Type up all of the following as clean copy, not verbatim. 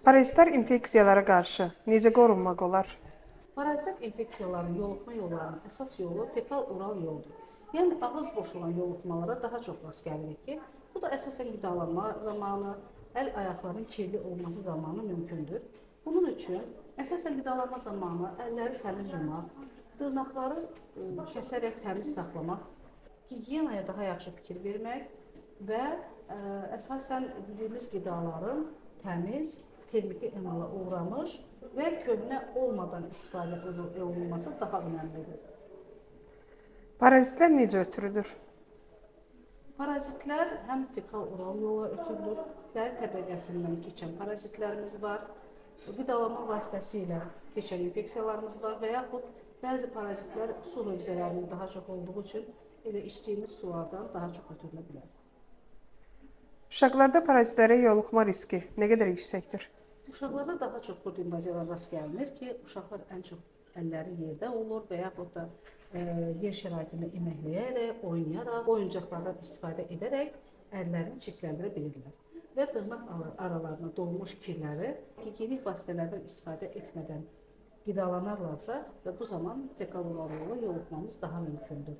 Parazitlər infeksiyalara qarşı necə qorunmaq olar? Parazit infeksiyaların yoluxma yollarının əsas yolu fekal-oral yoldur. Yəni ağız boş olan yoluxmalara daha çox rast gəlirik ki, bu da əsasən qidalanma zamanı, əl-ayaqların kirli olması zamanı mümkündür. Bunun üçün əsasən qidalanma zamanı əlləri təmiz yumaq, dırnaqları kəsərək təmiz saxlamaq, gigiyenaya daha yaxşı fikir vermək və əsasən yediyimiz qidaların təmiz, termiki emala uğramış və köhnə olmadan istifadə olunması daha önəmlidir. Parazitlər necə ötürülür? Parazitlər həm fekal-oral yola ötürülür, dəri təbəqəsindən keçən parazitlərimiz var, qidalanma vasitəsilə keçən infeksiyalarımız var və yaxud bəzi parazitlər su hövzələrinin daha çox olduğu üçün elə içdiyimiz sulardan daha çox ötürülə bilər. Uşaqlarda parazitlərə yoluxma riski nə qədər yüksəkdir? Uşaqlarda daha çox bu invaziyalar rast gəlinir ki, uşaqlar ən çox əlləri yerdə olur və yaxud da yer şəraitində eməkləyərək, oynayaraq, oyuncaqlardan istifadə edərək əllərini çirkləndirə bilirlər. Və dırnaq aralarına dolmuş kirləri gigiyenik vasitələrdən istifadə etmədən qidalanarlarsa və bu zaman fekal-oral yolla yoluxmamız daha mümkündür.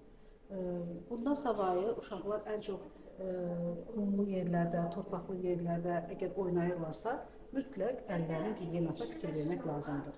Bundan savayı uşaqlar ən çox qumlu yerlərdə, torpaqlı yerlərdə əgər oynayırlarsa, mütləq əllərinin gigiyenasına fikir vermək lazımdır.